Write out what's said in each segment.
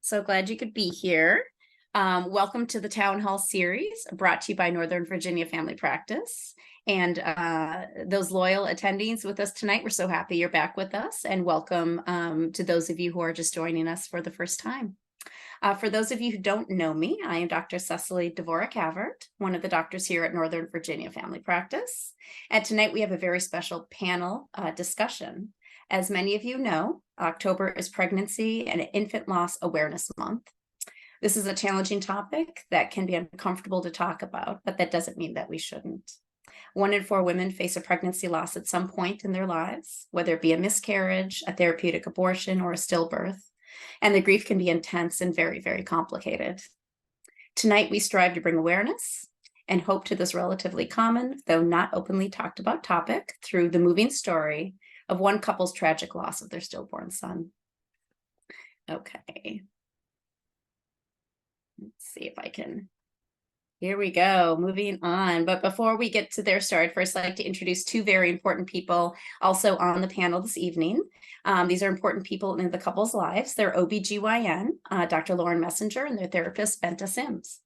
So glad you could be here. Welcome to the Town Hall series brought to you by Northern Virginia Family Practice. And those loyal attendees with us tonight, we're so happy you're back with us. And welcome to those of you who are just joining us for the first time. For those of you who don't know me, I am Dr. Cecily Havert, one of the doctors here at Northern Virginia Family Practice. And tonight we have a very special panel discussion. As many of you know, October is Pregnancy and Infant Loss Awareness Month. This is a challenging topic that can be uncomfortable to talk about, but that doesn't mean that we shouldn't. 1 in 4 women face a pregnancy loss at some point in their lives, whether it be a miscarriage, a therapeutic abortion, or a stillbirth. And the grief can be intense and very, very complicated. Tonight, we strive to bring awareness and hope to this relatively common, though not openly talked about topic through the moving story of one couple's tragic loss of their stillborn son. Okay. Let's see if I can. Here we go, moving on. But before we get to their story, I'd first like to introduce 2 very important people also on the panel this evening. These are important people in the couple's lives. They're OBGYN, Dr. Lauren Messinger, and their therapist, Benta Sims.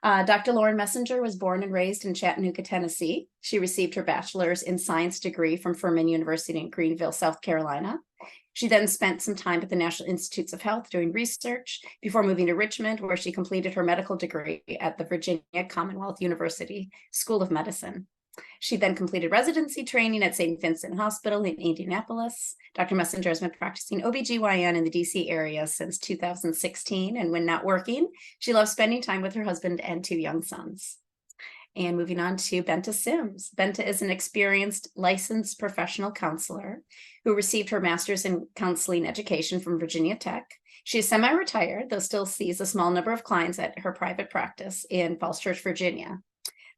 Dr. Lauren Messinger was born and raised in Chattanooga, Tennessee. She received her bachelor's in science degree from Furman University in Greenville, South Carolina. She then spent some time at the National Institutes of Health doing research before moving to Richmond, where she completed her medical degree at the Virginia Commonwealth University School of Medicine. She then completed residency training at St. Vincent Hospital in Indianapolis. Dr. Messinger has been practicing OBGYN in the DC area since 2016, and when not working, she loves spending time with her husband and 2 young sons. And moving on to Benta Sims. Benta is an experienced licensed professional counselor who received her master's in counseling education from Virginia Tech. She is semi-retired, though still sees a small number of clients at her private practice in Falls Church, Virginia.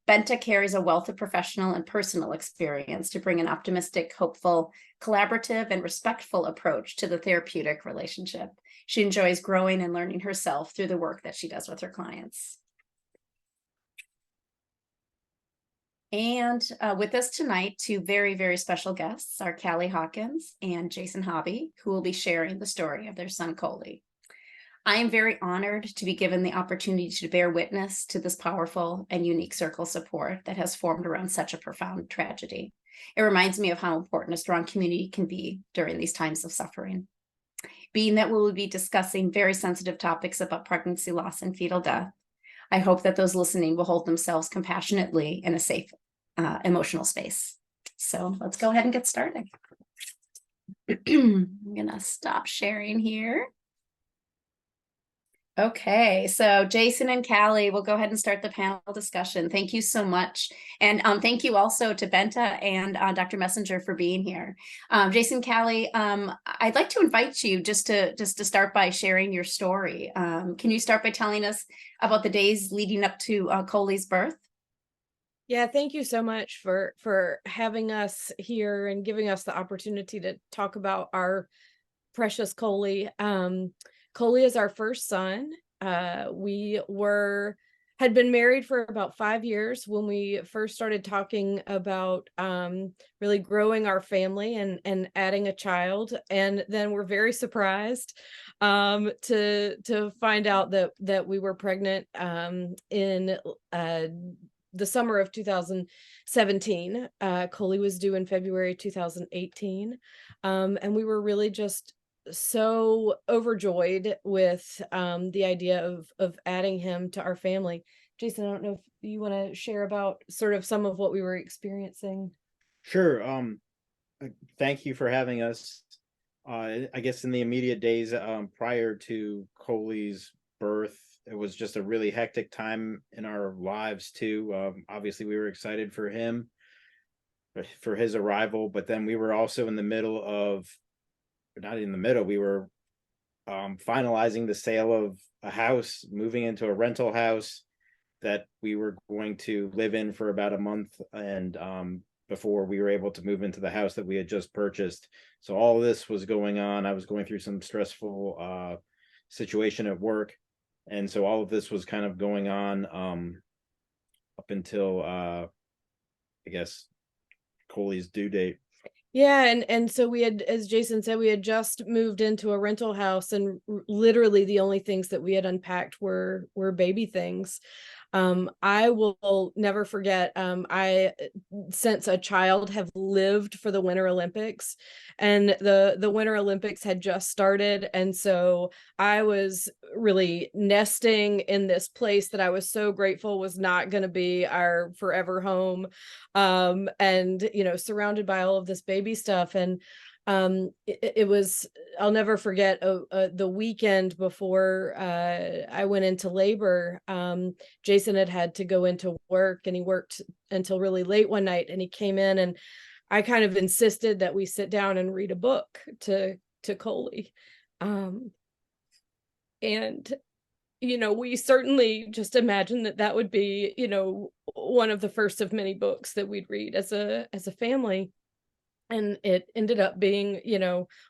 Benta carries a wealth of professional and personal experience to bring an optimistic, hopeful, collaborative, and respectful approach to the therapeutic relationship. She enjoys growing and learning herself through the work that she does with her clients. And with us tonight, 2 very, very special guests are Callie Hawkins and Jason Hobbie, who will be sharing the story of their son, Coley. I am very honored to be given the opportunity to bear witness to this powerful and unique circle of support that has formed around such a profound tragedy. It reminds me of how important a strong community can be during these times of suffering. Being that we will be discussing very sensitive topics about pregnancy loss and fetal death, I hope that those listening will hold themselves compassionately in a safe, emotional space. So let's go ahead and get started. I'm gonna stop sharing here. Okay, so Jason and Callie, we'll go ahead and start the panel discussion. Thank you so much. And thank you also to Benta and Dr. Messinger for being here. Jason, Callie, I'd like to invite you just to start by sharing your story. Can you start by telling us about the days leading up to Coley's birth? Yeah, thank you so much for having us here and giving us the opportunity to talk about our precious Coley. Coley is our first son. We had been married for about 5 years when we first started talking about really growing our family and adding a child. And then we're very surprised to find out that we were pregnant in the summer of 2017. Coley was due in February 2018. And we were really just so overjoyed with the idea of adding him to our family. Jason, I don't know if you want to share about sort of some of what we were experiencing. Sure. Thank you for having us. I guess in the immediate days prior to Coley's birth, it was just a really hectic time in our lives too. Obviously, we were excited for him, for his arrival, but then we were also in the middle of, not in the middle, we were finalizing the sale of a house, moving into a rental house that we were going to live in for about a month, and before we were able to move into the house that we had just purchased. So all of this was going on. I was going through some stressful situation at work, and so all of this was kind of going on up until I guess Coley's due date. Yeah, and so we had, as Jason said, we had just moved into a rental house, and literally the only things that we had unpacked were baby things. I will never forget, I since a child have lived for the Winter Olympics, and the Winter Olympics had just started, and so I was really nesting in this place that I was so grateful was not going to be our forever home, and surrounded by all of this baby stuff. And it was, I'll never forget, the weekend before I went into labor. Jason had to go into work, and he worked until really late one night, and he came in, and I kind of insisted that we sit down and read a book to Coley. And we certainly just imagined that would be, one of the first of many books that we'd read as a family. And it ended up being,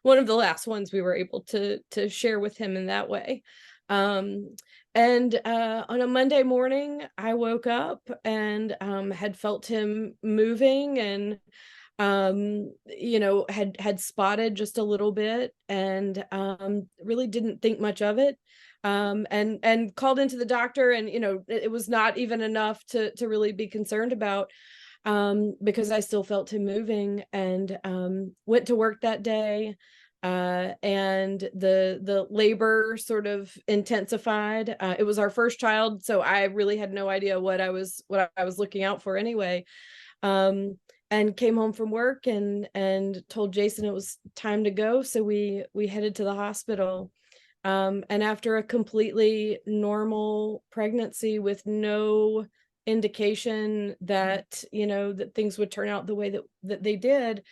one of the last ones we were able to share with him in that way. And on a Monday morning, I woke up and had felt him moving, and had spotted just a little bit, and really didn't think much of it. And called into the doctor, and it was not even enough to really be concerned about, because I still felt him moving, and went to work that day. And the labor sort of intensified. It was our first child, so I really had no idea what I was looking out for anyway. And came home from work and told Jason it was time to go. So we headed to the hospital. And after a completely normal pregnancy with no indication that, that things would turn out the way that they did,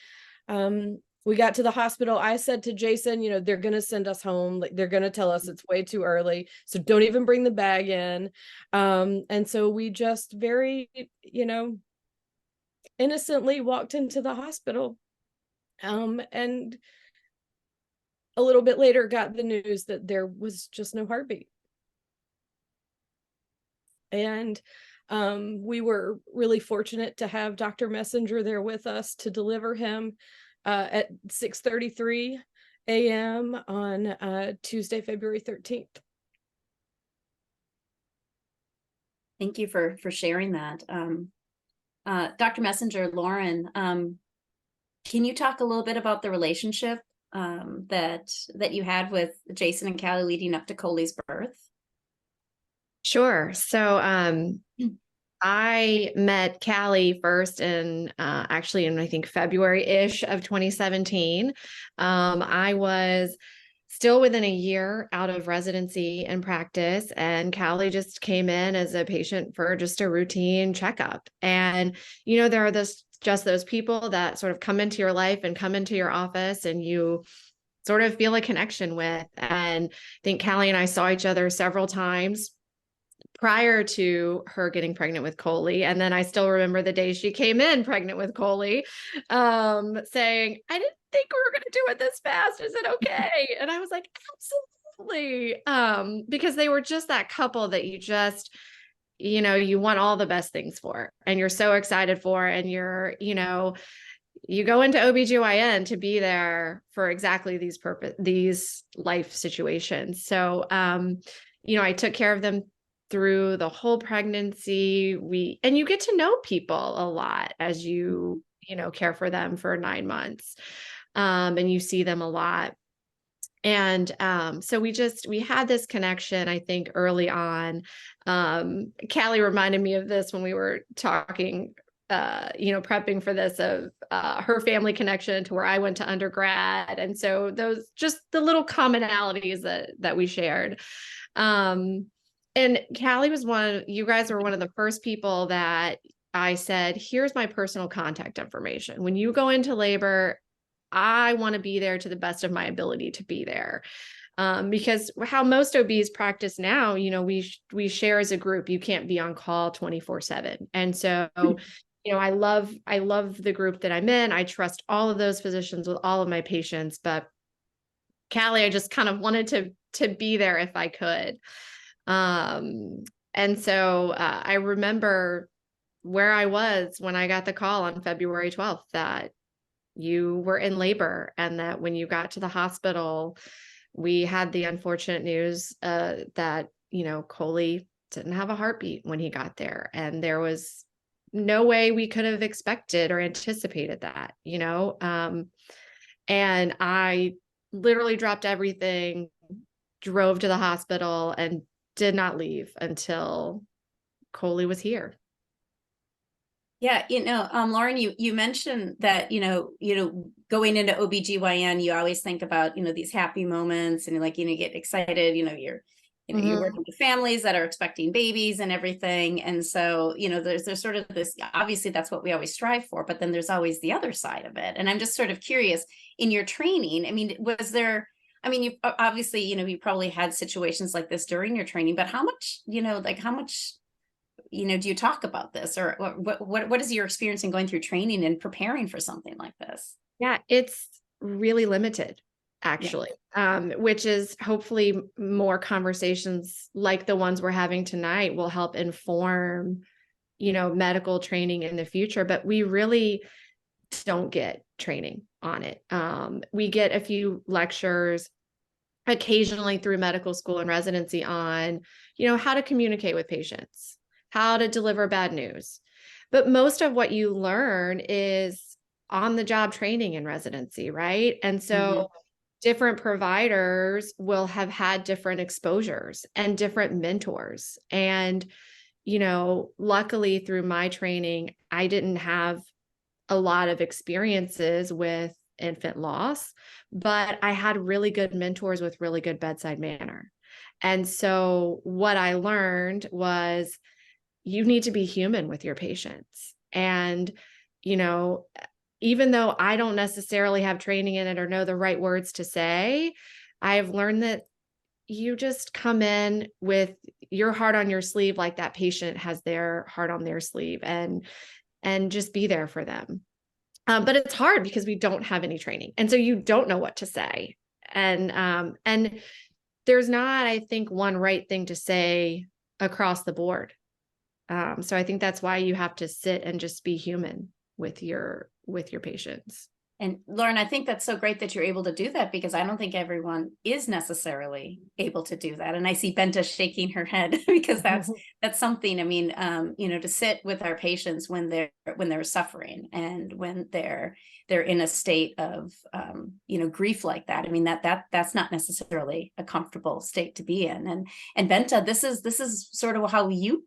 we got to the hospital. I said to Jason, they're going to send us home. Like, they're going to tell us it's way too early, so don't even bring the bag in. And so we just very, innocently walked into the hospital. And a little bit later got the news that there was just no heartbeat. And we were really fortunate to have Dr. Messinger there with us to deliver him at 6:33 a.m. on Tuesday, February 13th. Thank you for sharing that. Dr. Messinger, Lauren, can you talk a little bit about the relationship that you had with Jason and Callie leading up to Coley's birth? Sure. So I met Callie first actually in I think February-ish of 2017. I was still within a year out of residency and practice, and Callie just came in as a patient for just a routine checkup. And there are just those people that sort of come into your life and come into your office, and you sort of feel a connection with. And I think Callie and I saw each other several times prior to her getting pregnant with Coley. And then I still remember the day she came in pregnant with Coley, saying, "I didn't think we were going to do it this fast. Is it okay?" And I was like, "Absolutely." Because they were just that couple that you just, you want all the best things for, and you're so excited for, and you go into OBGYN to be there for exactly these life situations. So, I took care of them through the whole pregnancy. And you get to know people a lot as you care for them for 9 months. And you see them a lot. And so we had this connection, I think, early on. Callie reminded me of this when we were talking, prepping for this, of her family connection to where I went to undergrad. And so those, just the little commonalities that we shared. And Callie was you guys were one of the first people that I said, "Here's my personal contact information. When you go into labor, I want to be there to the best of my ability to be there." Because how most OBs practice now, we share as a group. You can't be on call 24/7. And so, I love the group that I'm in. I trust all of those physicians with all of my patients, but Callie, I just kind of wanted to be there if I could. And so I remember where I was when I got the call on February 12th that you were in labor, and that when you got to the hospital, we had the unfortunate news that, Coley didn't have a heartbeat when he got there. And there was no way we could have expected or anticipated that, and I literally dropped everything, drove to the hospital, and did not leave until Coley was here. Yeah, Lauren, you mentioned that, going into OBGYN, you always think about, these happy moments and like, get excited, you're working with families that are expecting babies and everything. And so, there's sort of this, obviously that's what we always strive for, but then there's always the other side of it. And I'm just sort of curious, in your training, I mean, was there, you obviously, you probably had situations like this during your training, but how much, do you talk about this, or what is your experience in going through training and preparing for something like this? Yeah, it's really limited, actually, which is hopefully more conversations like the ones we're having tonight will help inform, medical training in the future. But we really don't get training on it. We get a few lectures occasionally through medical school and residency on, how to communicate with patients, how to deliver bad news. But most of what you learn is on the job training in residency, right? And so different providers will have had different exposures and different mentors. And, luckily through my training, I didn't have a lot of experiences with infant loss, but I had really good mentors with really good bedside manner. And so what I learned was, you need to be human with your patients. And, even though I don't necessarily have training in it or know the right words to say, I have learned that you just come in with your heart on your sleeve, like that patient has their heart on their sleeve, and just be there for them. But it's hard because we don't have any training. And so you don't know what to say. And there's not, I think, one right thing to say across the board. So I think that's why you have to sit and just be human with your patients. And Lauren, I think that's so great that you're able to do that, because I don't think everyone is necessarily able to do that. And I see Benta shaking her head because that's something. I mean, to sit with our patients when they're suffering and when they're in a state of grief like that. I mean, that's not necessarily a comfortable state to be in. And Benta, this is sort of how you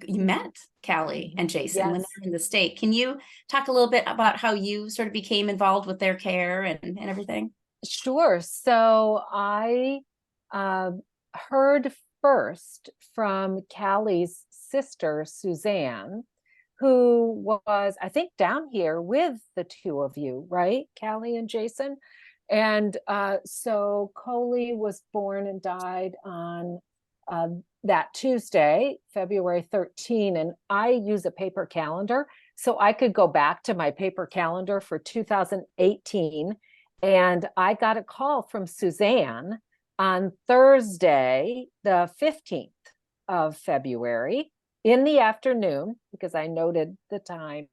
met Callie and Jason when they were in the state. Can you talk a little bit about how you sort of became involved with their care and everything? Sure. So I heard first from Callie's sister, Suzanne, who was, I think, down here with the two of you, right? Callie and Jason. And so Coley was born and died on that Tuesday, February 13, and I use a paper calendar, so I could go back to my paper calendar for 2018, and I got a call from Suzanne on Thursday, the 15th of February in the afternoon, because I noted the time.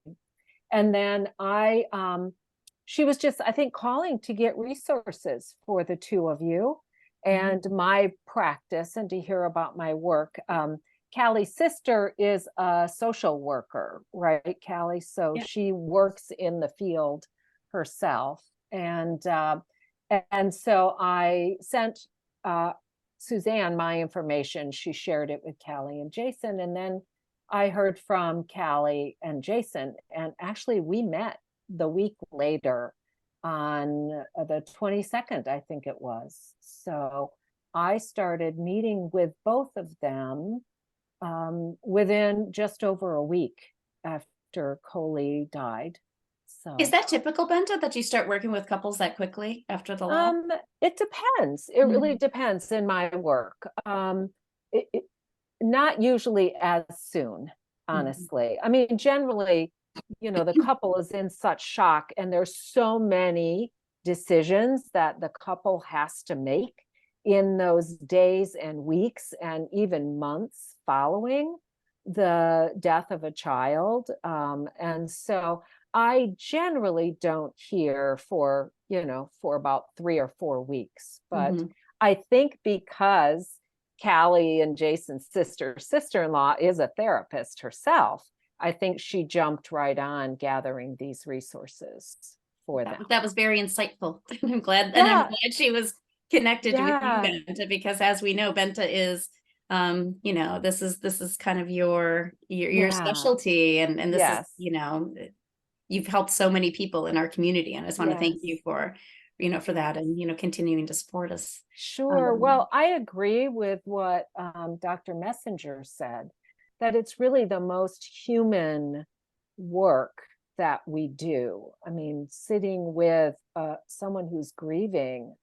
And then she was just, I think, calling to get resources for the two of you and my practice, and to hear about my work. Callie's sister is a social worker, right, Callie? So she works in the field herself. And so I sent Suzanne my information. She shared it with Callie and Jason. And then I heard from Callie and Jason. And actually, we met the week later on the 22nd, I think it was. So I started meeting with both of them within just over a week after Coley died. So is that typical, Benta, that you start working with couples that quickly after the loss? It depends. It really depends in my work. Not usually as soon, honestly. I mean, generally, the couple is in such shock, and there's so many decisions that the couple has to make in those days and weeks and even months following the death of a child. And so I generally don't hear for, for about 3 or 4 weeks. But Mhm. I think because Callie and Jason's sister-in-law is a therapist herself, I think she jumped right on gathering these resources for them. That was very insightful. I'm glad, and I'm Yeah, glad she was connected with you, yeah, Benta, because as we know, Benta is, this is kind of your yeah, specialty, and this is, yes, you've helped so many people in our community, and I just want to thank yes, you for, for that, yes. and continuing to support us. Sure. Um, Well, I agree with what Dr. Messinger said, that it's really the most human work that we do. I mean, sitting with someone who's grieving,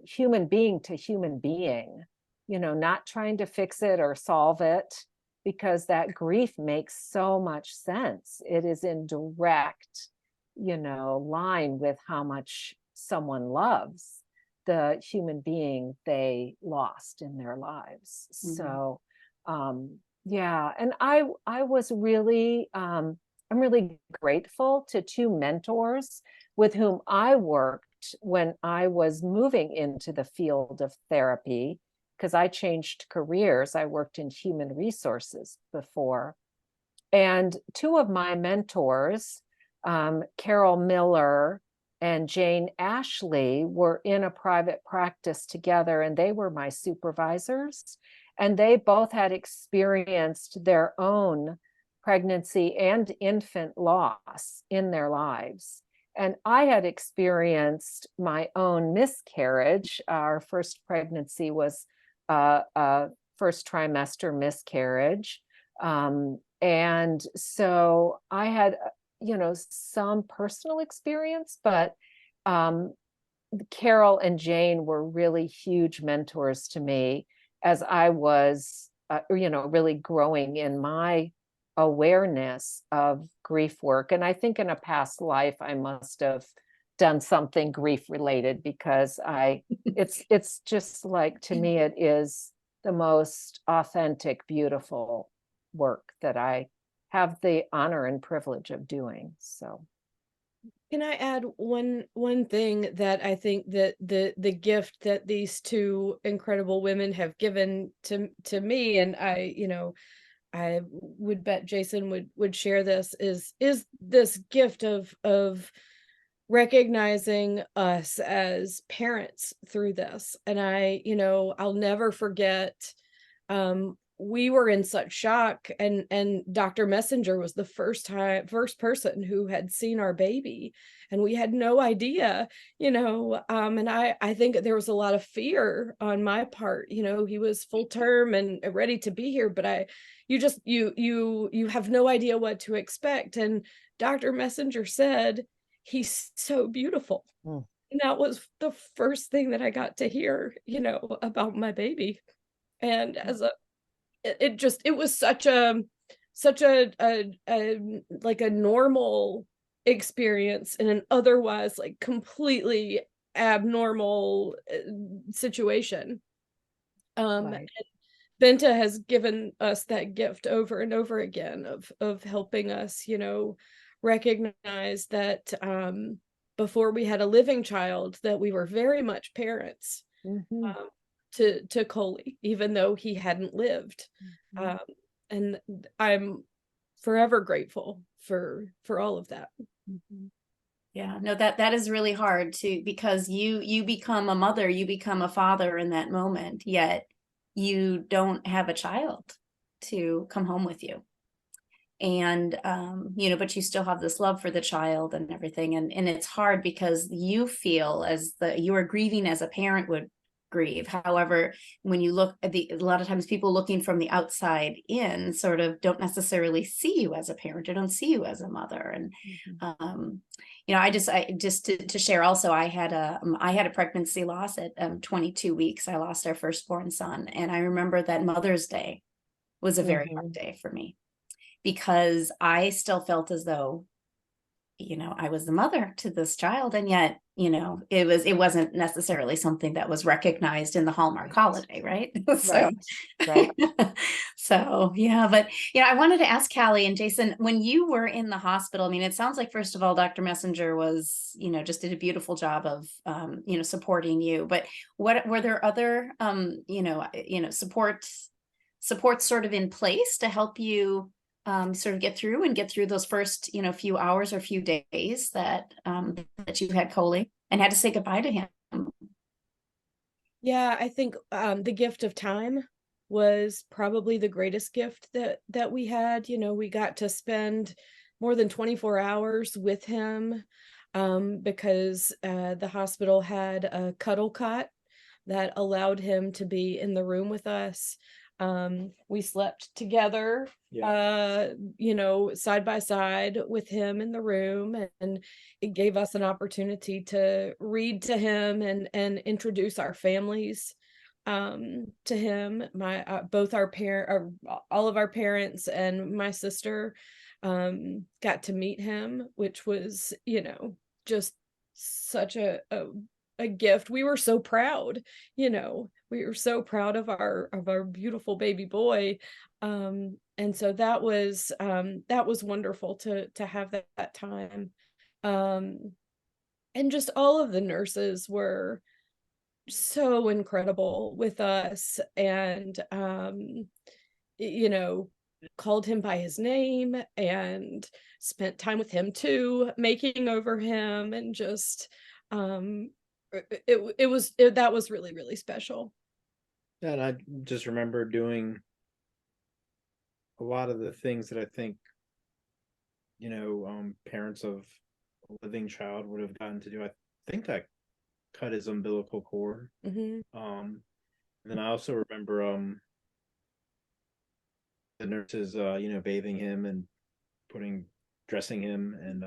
human being to human being, not trying to fix it or solve it, because that grief makes so much sense. It is in direct, line with how much someone loves the human being they lost in their lives. So, yeah, and I was really I'm really grateful to two mentors with whom I worked when I was moving into the field of therapy, because I changed careers. I worked in human resources before. And two of my mentors, Carol Miller and Jane Ashley, were in a private practice together, and they were my supervisors. And they both had experienced their own pregnancy and infant loss in their lives. And I had experienced my own miscarriage. Our first pregnancy was a first trimester miscarriage. And so I had, some personal experience, but Carol and Jane were really huge mentors to me as I was, really growing in my awareness of grief work. And I think in a past life, I must have done something grief related, because it's just like, to me, it is the most authentic, beautiful work that I have the honor and privilege of doing. So Can I add one thing that I think that the gift that these two incredible women have given to me, and I would bet Jason would share this, is this gift of recognizing us as parents through this. And I'll never forget, we were in such shock, and Dr. Messinger was the first person who had seen our baby, and we had no idea, and I think there was a lot of fear on my part. He was full term and ready to be here, but you have no idea what to expect. And Dr. Messinger said, "He's so beautiful." mm. And that was the first thing that I got to hear, about my baby. And as a it was such a like a normal experience in an otherwise like completely abnormal situation. Right. Benta has given us that gift over and over again of helping us, recognize that before we had a living child, that we were very much parents. Mm-hmm. To Coley, even though he hadn't lived. Mm-hmm. And I'm forever grateful for all of that. Mm-hmm. Yeah, no, that is really hard to, because you become a mother, you become a father in that moment, yet you don't have a child to come home with you. And but you still have this love for the child and everything. And it's hard because you feel as you are grieving as a parent would grieve. However, when you look at a lot of times people looking from the outside in sort of don't necessarily see you as a parent or don't see you as a mother. And I just to share also, I had a pregnancy loss at 22 weeks. I lost our firstborn son, and I remember that Mother's Day was a very hard day for me, because I still felt as though, I was the mother to this child, and yet it wasn't necessarily something that was recognized in the Hallmark holiday, right? So, Right. so yeah, but I wanted to ask Callie and Jason, when you were in the hospital, I mean, it sounds like, first of all, Dr. Messinger was, just did a beautiful job of, supporting you, but what were there other, support sort of in place to help you sort of get through those first, few hours or few days that you had Coley and had to say goodbye to him? Yeah, I think the gift of time was probably the greatest gift that we had. We got to spend more than 24 hours with him because the hospital had a cuddle cot that allowed him to be in the room with us. We slept together, side by side with him in the room, and it gave us an opportunity to read to him and introduce our families to him. All of our parents and my sister got to meet him, which was, just such a gift. We were so proud, we were so proud of our beautiful baby boy. And so that was wonderful to have that time. And just all of the nurses were so incredible with us, and called him by his name and spent time with him too, making over him, and just that was really, really special. Yeah, and I just remember doing a lot of the things that I think, parents of a living child would have gotten to do. I think I cut his umbilical cord. Mm-hmm. And then I also remember the nurses bathing him and dressing him, and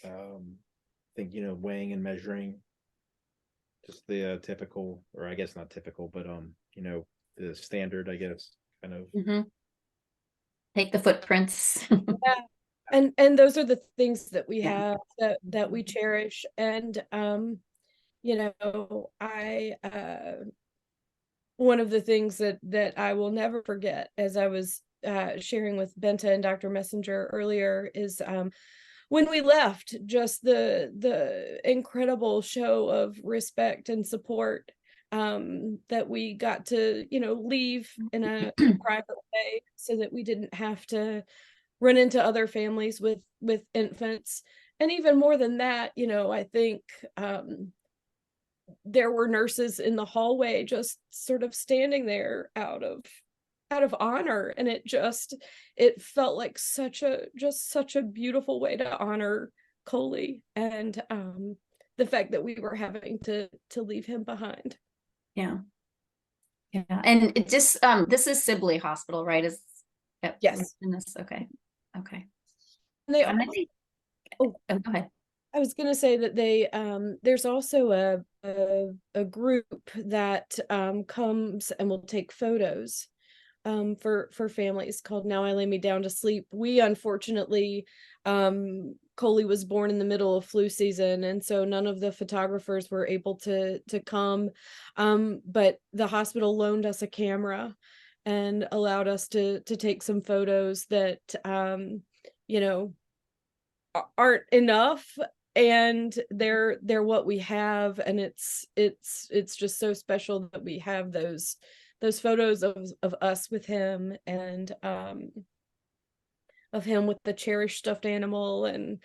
I think weighing and measuring, just the typical, or I guess not typical, but the standard, I guess, kind of. Mm-hmm. Take the footprints. Yeah. And those are the things that we have that we cherish. And I one of the things that I will never forget, as I was sharing with Benta and Dr. Messinger earlier, is when we left, just the incredible show of respect and support that we got to, leave in a private way, so that we didn't have to run into other families with infants. And even more than that, I think there were nurses in the hallway just sort of standing there out of honor, and it felt like such a beautiful way to honor Coley, and the fact that we were having to leave him behind. Yeah. And it just this is Sibley Hospital, right? Yes. Okay. And they, And I think, go ahead. I was going to say that they there's also a group that comes and will take photos for families, called Now I Lay Me Down to Sleep. We unfortunately, Coley was born in the middle of flu season, and so none of the photographers were able to come, but the hospital loaned us a camera and allowed us to take some photos that aren't enough, and they're what we have, and it's just so special that we have those photos of us with him, and of him with the cherished stuffed animal, and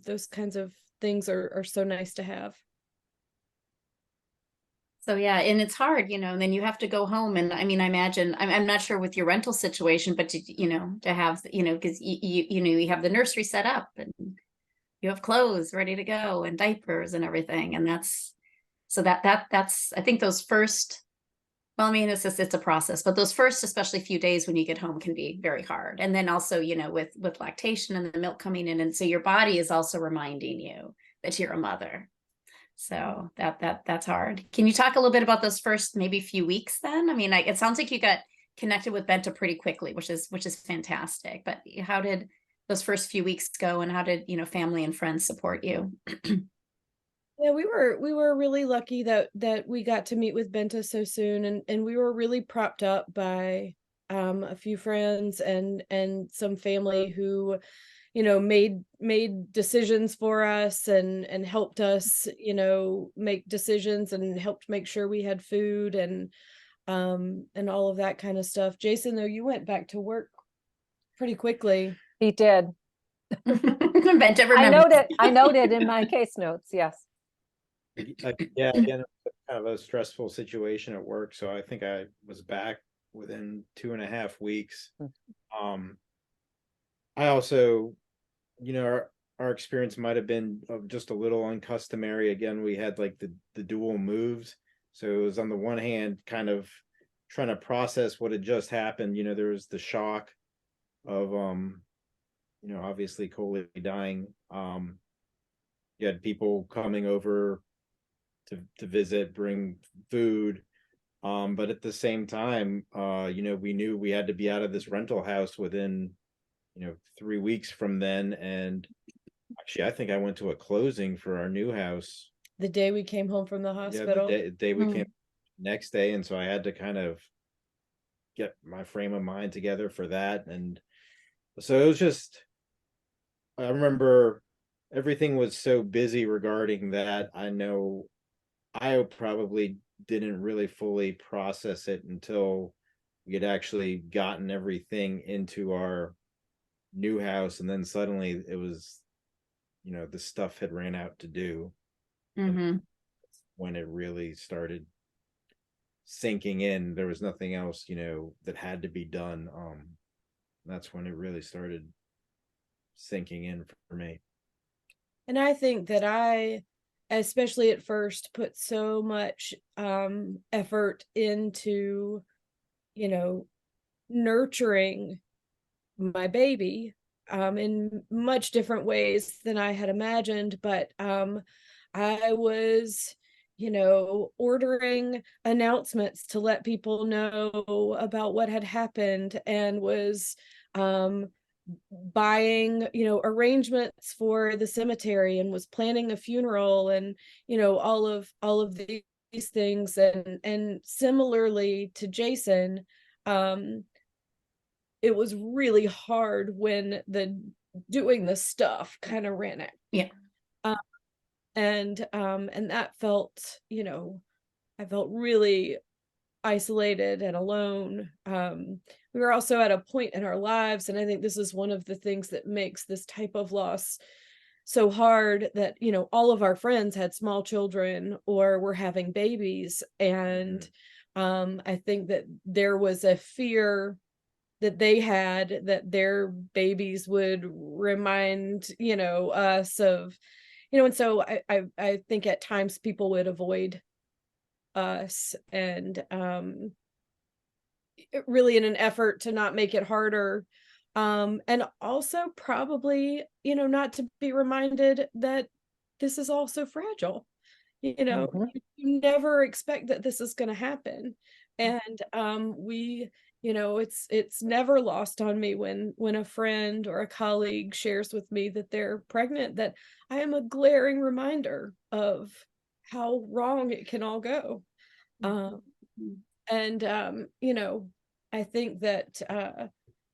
those kinds of things are so nice to have. So yeah, and it's hard, and then you have to go home. And I mean, I imagine, I'm not sure with your rental situation, but to have, because you have the nursery set up, and you have clothes ready to go, and diapers and everything. And that's I think those first, well, I mean, it's a process, but those first, especially few days when you get home, can be very hard. And then also, with lactation and the milk coming in, and so your body is also reminding you that you're a mother. So that's hard. Can you talk a little bit about those first maybe few weeks then? I mean, it sounds like you got connected with Benta pretty quickly, which is fantastic. But how did those first few weeks go, and how did, family and friends support you? Yeah, we were really lucky that we got to meet with Benta so soon, and we were really propped up by a few friends and some family who, made decisions for us and helped us, make decisions and helped make sure we had food and all of that kind of stuff. Jason, though, you went back to work pretty quickly. He did. Benta I remembers. noted in my case notes. Yes. Yeah, again, it was kind of a stressful situation at work, so I think I was back within 2.5 weeks. I also, our experience might have been just a little uncustomary. Again, we had like the dual moves, so it was on the one hand kind of trying to process what had just happened. There was the shock of obviously Coley dying. You had people coming over to visit, bring food, but at the same time, we knew we had to be out of this rental house within 3 weeks from then. And actually, I think I went to a closing for our new house The day we came home from the hospital. the day we came next day, and so I had to kind of get my frame of mind together for that. And so it was just, I remember everything was so busy regarding that. I know I probably didn't really fully process it until we had actually gotten everything into our new house, and then suddenly it was, the stuff had ran out to do. Mm-hmm. When it really started sinking in, there was nothing else, that had to be done. That's when it really started sinking in for me. And I think that I, especially at first, put so much effort into, nurturing my baby in much different ways than I had imagined. But I was, ordering announcements to let people know about what had happened, and was buying, arrangements for the cemetery, and was planning a funeral, and all of these things. And similarly to Jason, it was really hard when the doing the stuff kind of ran out. Yeah. And that felt, I felt really isolated and alone. We were also at a point in our lives, and I think this is one of the things that makes this type of loss so hard, that all of our friends had small children or were having babies, and I think that there was a fear that they had that their babies would remind us of, and so I think at times people would avoid us, and really in an effort to not make it harder, and also probably not to be reminded that this is also fragile. You never expect that this is going to happen, and we, it's never lost on me when a friend or a colleague shares with me that they're pregnant, that I am a glaring reminder of how wrong it can all go. And I think that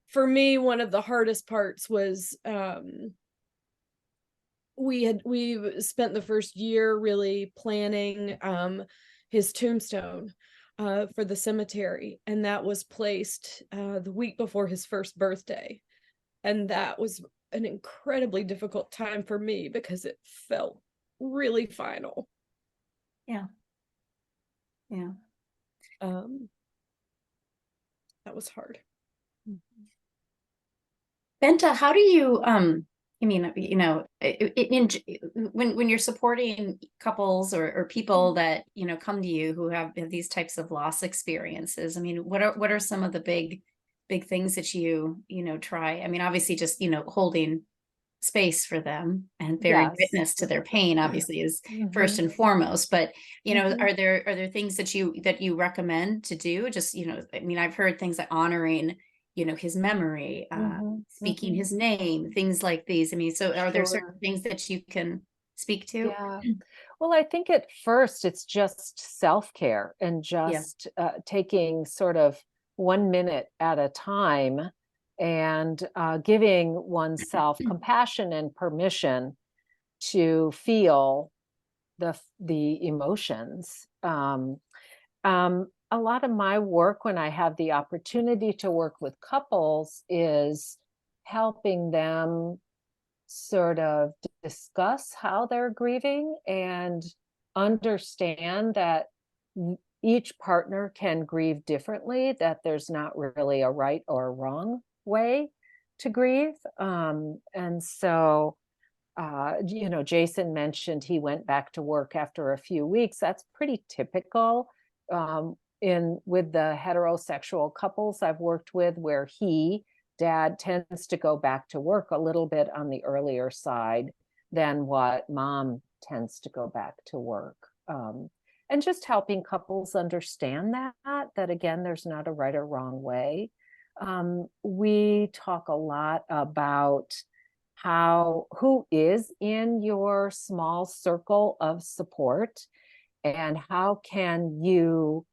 for me, one of the hardest parts was we spent the first year really planning his tombstone for the cemetery, and that was placed the week before his first birthday, and that was an incredibly difficult time for me because it felt really final. Yeah. That was hard. Benta, how do you when you're supporting couples or people that come to you who have these types of loss experiences, what are some of the big things that you try? Obviously just holding space for them and bearing witness to their pain obviously is first and foremost, but are there things that you recommend to do? Just I've heard things like honoring his memory, speaking his name, things like these. I mean, so are there certain Sure. things that you can speak to? Yeah. Well, I think at first it's just self-care and Yeah. just taking sort of 1 minute at a time and giving oneself compassion and permission to feel the emotions. A lot of my work when I have the opportunity to work with couples is helping them sort of discuss how they're grieving and understand that each partner can grieve differently, that there's not really a right or a wrong way to grieve. And so, Jason mentioned he went back to work after a few weeks. That's pretty typical in with the heterosexual couples I've worked with, where dad tends to go back to work a little bit on the earlier side than what mom tends to go back to work. And just helping couples understand that again, there's not a right or wrong way. We talk a lot about who is in your small circle of support and how can you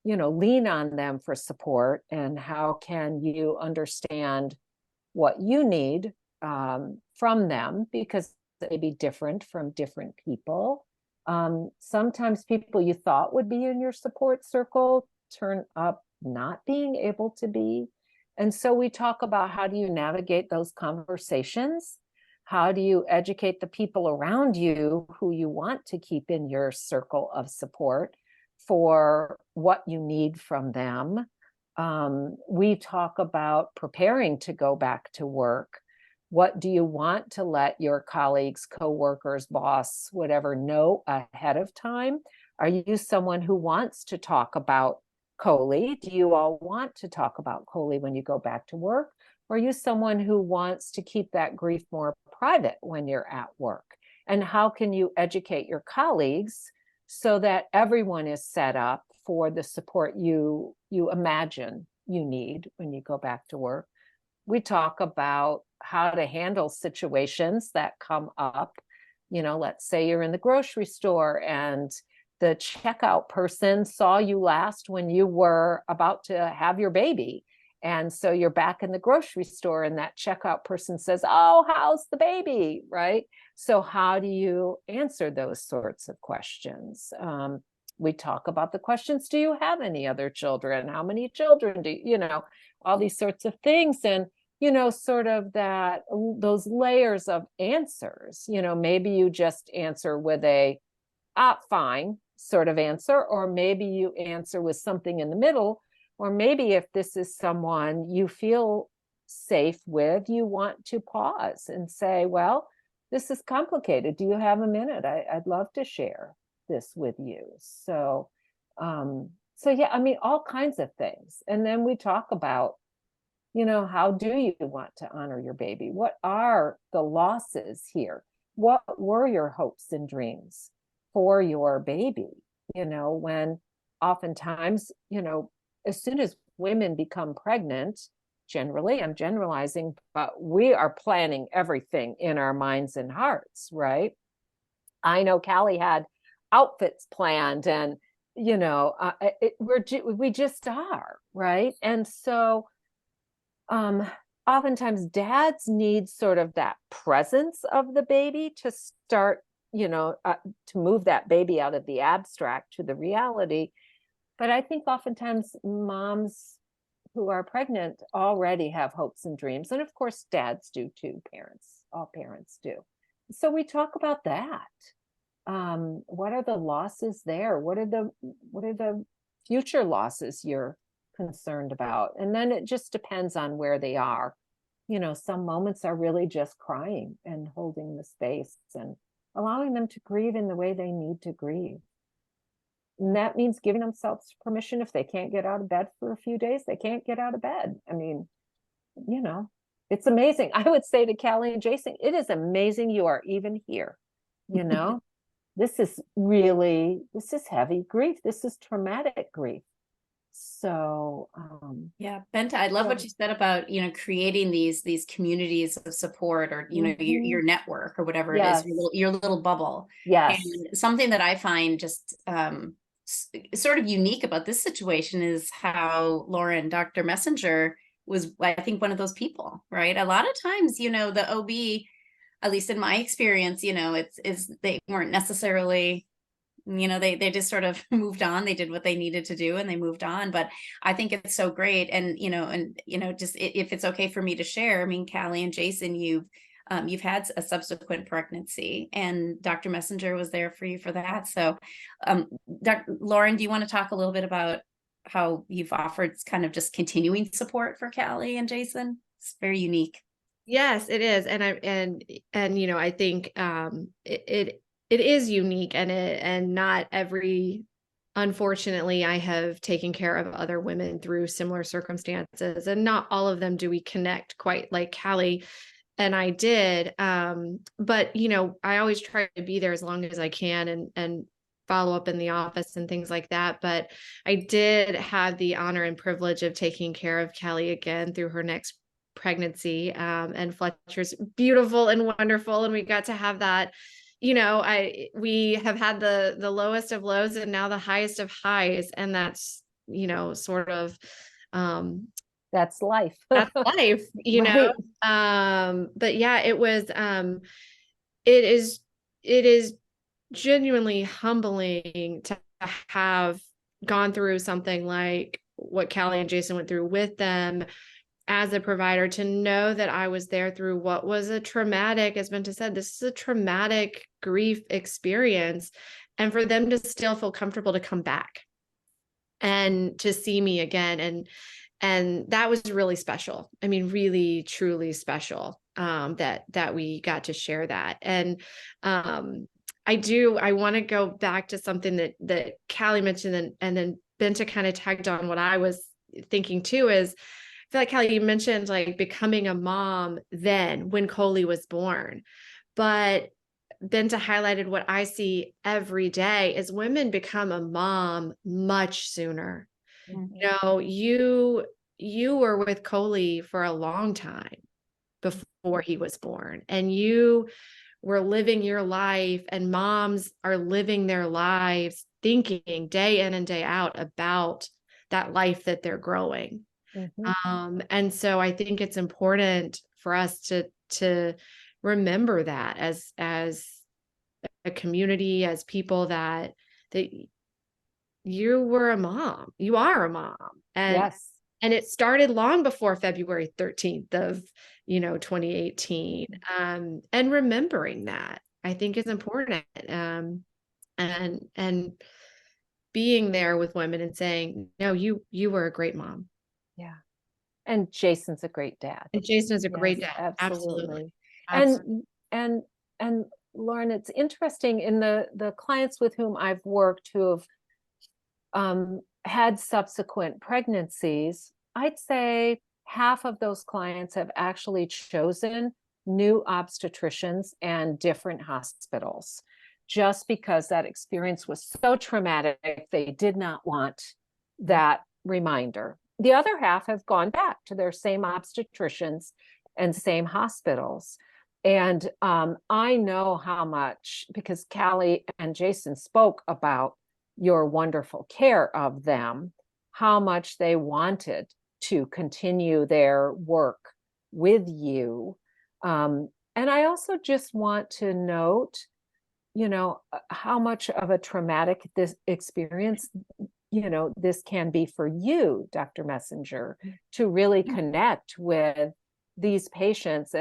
lean on them for support, and how can you understand what you need from them, because it may be different from different people. Sometimes people you thought would be in your support circle turn up not being able to be. And so we talk about how do you navigate those conversations? How do you educate the people around you who you want to keep in your circle of support for what you need from them? We talk about preparing to go back to work. What do you want to let your colleagues, coworkers, boss, whatever, know ahead of time? Are you someone who wants to talk about Coley? Do you all want to talk about Coley when you go back to work? Or are you someone who wants to keep that grief more private when you're at work? And how can you educate your colleagues so that everyone is set up for the support you imagine you need when you go back to work? We talk about how to handle situations that come up. Let's say you're in the grocery store and the checkout person saw you last when you were about to have your baby. And so you're back in the grocery store and that checkout person says, "Oh, how's the baby?" Right? So how do you answer those sorts of questions? We talk about the questions. Do you have any other children? How many children do all these sorts of things. And, sort of those layers of answers, maybe you just answer with a fine sort of answer, or maybe you answer with something in the middle, or maybe if this is someone you feel safe with, you want to pause and say, well, this is complicated. Do you have a minute? I'd love to share this with you. So yeah, I mean, all kinds of things. And then we talk about, how do you want to honor your baby? What are the losses here? What were your hopes and dreams for your baby? When oftentimes, as soon as women become pregnant, generally, I'm generalizing, but we are planning everything in our minds and hearts, right? I know Callie had outfits planned, and we just are, right? And so oftentimes dads need sort of that presence of the baby to start, to move that baby out of the abstract to the reality. But I think oftentimes moms who are pregnant already have hopes and dreams. And of course, dads do too, all parents do. So we talk about that. What are the losses there? What are the future losses you're concerned about? And then it just depends on where they are. Some moments are really just crying and holding the space and allowing them to grieve in the way they need to grieve. And that means giving themselves permission. If they can't get out of bed for a few days, they can't get out of bed. I mean, it's amazing. I would say to Callie and Jason, it is amazing you are even here. This is heavy grief. This is traumatic grief. So, Yeah, Benta, I love what so- you said about, creating these communities of support, or, your network, or whatever it is, Yes. your little bubble. yes, And something that I find just sort of unique about this situation is how Dr. Messinger was, I think, one of those people, right? A lot of times, the OB, at least in my experience, they weren't necessarily, they just sort of moved on. They did what they needed to do and they moved on. But I think it's so great. And, just if it's okay for me to share, I mean, Callie and Jason, you've had a subsequent pregnancy, and Dr. Messinger was there for you for that. So, Lauren, do you want to talk a little bit about how you've offered kind of just continuing support for Callie and Jason? It's very unique. Yes, it is. And I think it is unique, and not every, unfortunately, I have taken care of other women through similar circumstances, and not all of them do we connect quite like Callie and I did. But I always try to be there as long as I can, and follow up in the office and things like that. But I did have the honor and privilege of taking care of Callie again through her next pregnancy. And Fletcher's beautiful and wonderful, and we got to have that. We have had the lowest of lows and now the highest of highs, and that's sort of that's life. that's life, Right. but yeah, it is genuinely humbling to have gone through something like what Callie and Jason went through with them as a provider, to know that I was there through what was a traumatic, as Benta said, this is a traumatic grief experience, and for them to still feel comfortable to come back and to see me again. And that was really special. I mean, really, truly special, that we got to share that. And I want to go back to something that Callie mentioned, and then Benta kind of tagged on what I was thinking too, is I feel like, Callie, you mentioned like becoming a mom then when Coley was born, but Benta highlighted what I see every day is women become a mom much sooner. You were with Coley for a long time before he was born, and you were living your life, and moms are living their lives thinking day in and day out about that life that they're growing. And so I think it's important for us to remember that as a community, as people, that you were a mom, you are a mom. And Yes. and it started long before February 13th of 2018. And remembering that, I think, is important. And being there with women and saying, no, you were a great mom. Yeah. And Jason's a great dad. And Jason is a great Yes, dad. absolutely. Absolutely. And Lauren, it's interesting, in the clients with whom I've worked who have had subsequent pregnancies, I'd say half of those clients have actually chosen new obstetricians and different hospitals, just because that experience was so traumatic, they did not want that reminder. The other half have gone back to their same obstetricians and same hospitals. And I know how much, because Callie and Jason spoke about your wonderful care of them, how much they wanted to continue their work with you. And I also just want to note, how much of a traumatic this experience, this can be for you, Dr. Messinger, to really connect with these patients.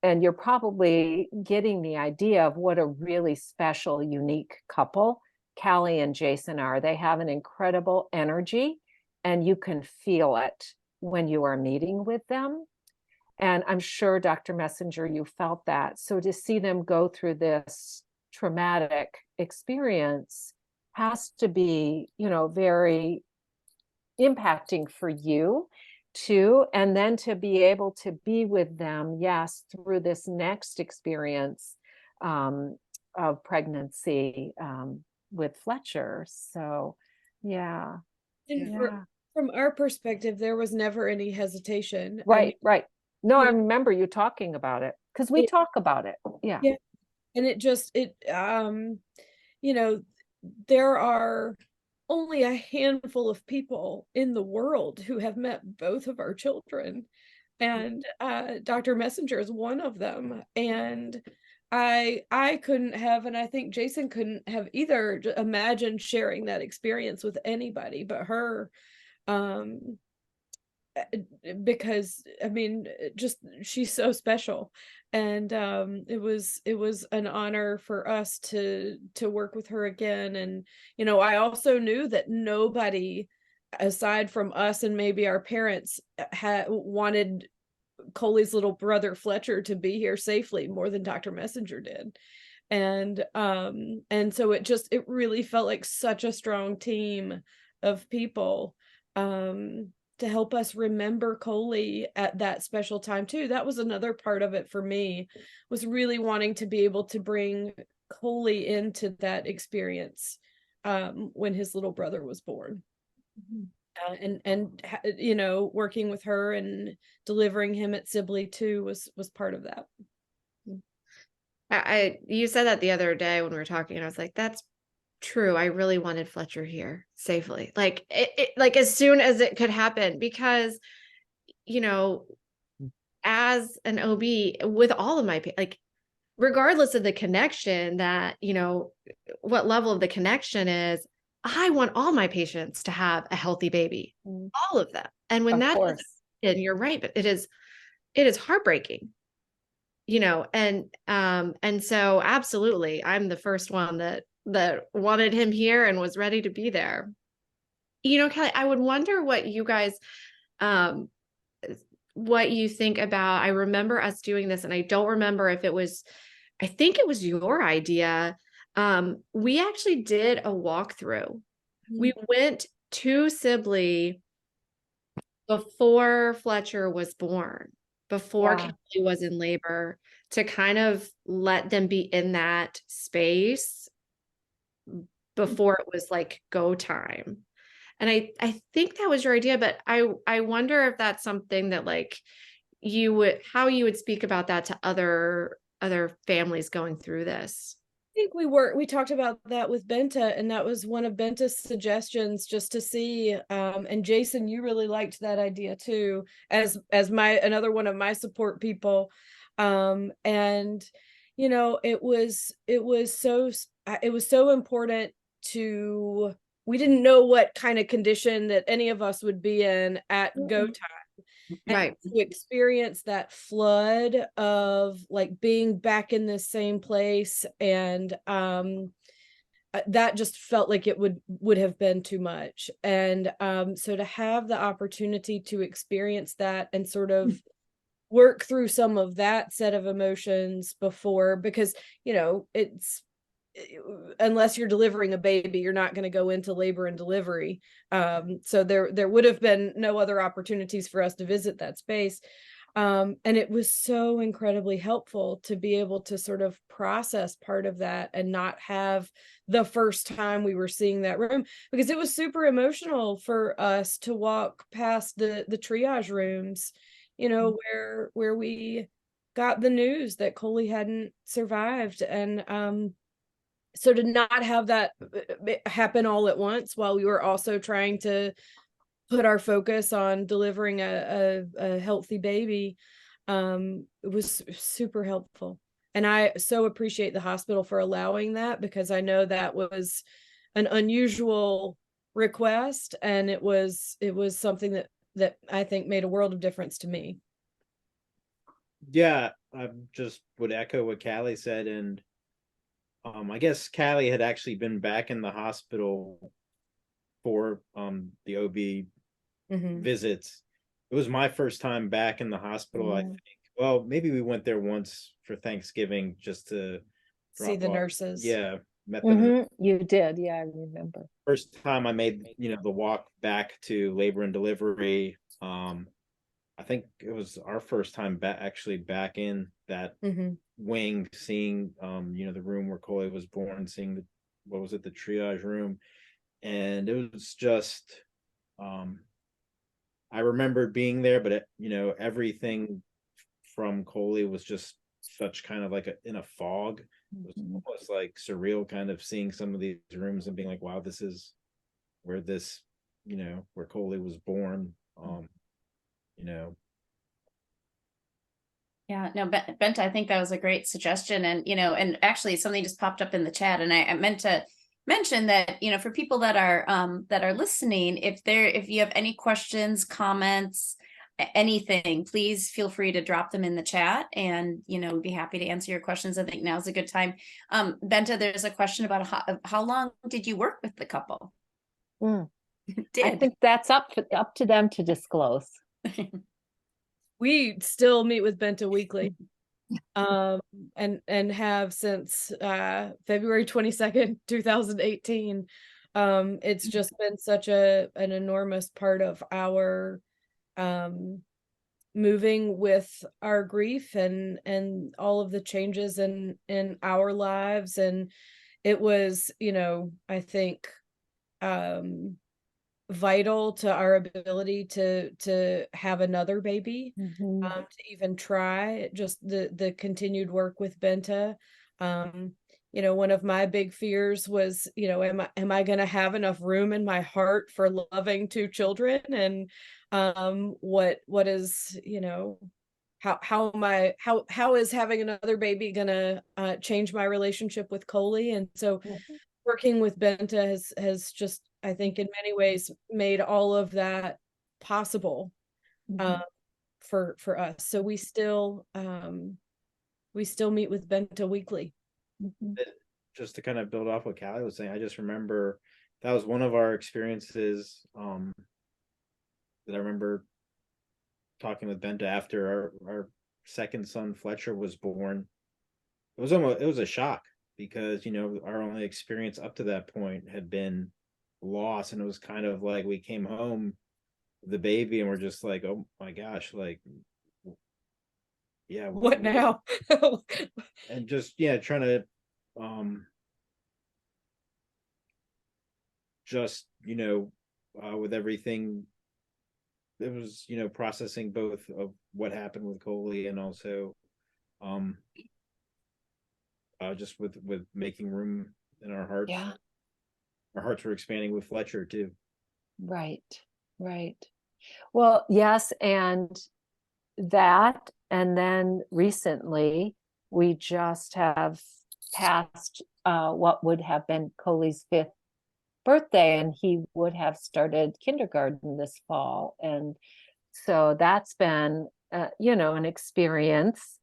And you're probably getting the idea of what a really special, unique couple Callie and Jason are. They have an incredible energy, and you can feel it when you are meeting with them. And I'm sure, Dr. Messinger, you felt that. So to see them go through this traumatic experience has to be, very impacting for you too. And then to be able to be with them, yes, through this next experience of pregnancy with Fletcher. So, yeah. And From our perspective, there was never any hesitation. Right, right. No, I Yeah. remember you talking about it because we It- talk about it. Yeah. Yeah. And you know, there are only a handful of people in the world who have met both of our children. And Dr. Messenger is one of them. And I couldn't have, and I think Jason couldn't have either imagined sharing that experience with anybody but her. Um, because I mean, just she's so special. And it was an honor for us to work with her again. And I also knew that nobody aside from us and maybe our parents had wanted Coley's little brother Fletcher to be here safely more than Dr. Messenger did. And so it really felt like such a strong team of people to help us remember Coley at that special time too. That was another part of it for me, was really wanting to be able to bring Coley into that experience when his little brother was born. And working with her and delivering him at Sibley too was part of that. You said that the other day when we were talking, and I was like, that's true. I really wanted Fletcher here safely. Like like as soon as it could happen, because, as an OB with all of my, like, regardless of the connection that, what level of the connection is, I want all my patients to have a healthy baby, all of them. And when Of that course. doesn't, and you're right, but it is heartbreaking, and so absolutely, I'm the first one that wanted him here and was ready to be there. Callie, I would wonder what you guys, what you think about, I remember us doing this, and I don't remember if I think it was your idea. We actually did a walkthrough. We went to Sibley before Fletcher was born, before Yeah. Callie was in labor, to kind of let them be in that space before it was like go time. And I think that was your idea, but I wonder if that's something that, like, how you would speak about that to other families going through this. I think we talked about that with Benta, and that was one of Benta's suggestions, just to see. And Jason, you really liked that idea too, as another one of my support people. And it was so important to. We didn't know what kind of condition that any of us would be in at go time. And Right. to experience that flood of like being back in the same place, and that just felt like it would have been too much. And so to have the opportunity to experience that and sort of work through some of that set of emotions before, because it's, unless you're delivering a baby, you're not going to go into labor and delivery. So there would have been no other opportunities for us to visit that space. And it was so incredibly helpful to be able to sort of process part of that and not have the first time we were seeing that room, because it was super emotional for us to walk past the triage rooms, where we got the news that Coley hadn't survived. And so to not have that happen all at once while we were also trying to put our focus on delivering a healthy baby, it was super helpful. And I so appreciate the hospital for allowing that, because I know that was an unusual request, and it was something that I think made a world of difference to me. Yeah, I just would echo what Callie said. And I guess Callie had actually been back in the hospital for the OB visits. It was my first time back in the hospital, I think. Well, maybe we went there once for Thanksgiving just to See the off. nurses. Yeah, met them. You did, yeah, I remember. First time I made the walk back to labor and delivery. I think it was our first time actually back in that wing, seeing the room where Coley was born, seeing the triage room. And it was just I remembered being there, but everything from Coley was just such kind of like in a fog. It was almost like surreal, kind of seeing some of these rooms and being like, wow, this is where where Coley was born. you know Yeah, no, Benta, I think that was a great suggestion. And, and actually something just popped up in the chat, and I meant to mention that, for people that are listening, if you have any questions, comments, anything, please feel free to drop them in the chat, and, we'd be happy to answer your questions. I think now's a good time. Benta, there's a question about how long did you work with the couple? I think that's up to them to disclose. We still meet with Benta weekly, and have since February 22nd, 2018. It's just been such an enormous part of our moving with our grief and all of the changes in our lives. And it was, I think vital to our ability to have another baby, to even try. Just the continued work with Benta. One of my big fears was, am I going to have enough room in my heart for loving two children? And what is, how is having another baby gonna change my relationship with Coley? And so working with Benta has just, I think, in many ways made all of that possible for us. So we still meet with Benta weekly. Just to kind of build off what Callie was saying, I just remember that was one of our experiences that I remember talking with Benta after our second son Fletcher was born. It was a shock, because our only experience up to that point had been loss, and it was kind of like we came home with the baby and we're just like, oh my gosh, like, yeah, what now? And just trying to just with everything, it was processing both of what happened with Coley, and also just with making room in our hearts. Yeah. Our hearts were expanding with Fletcher too. Right. Well, yes, and that, and then recently we just have passed what would have been Coley's 5th birthday, and he would have started kindergarten this fall. And so that's been an experience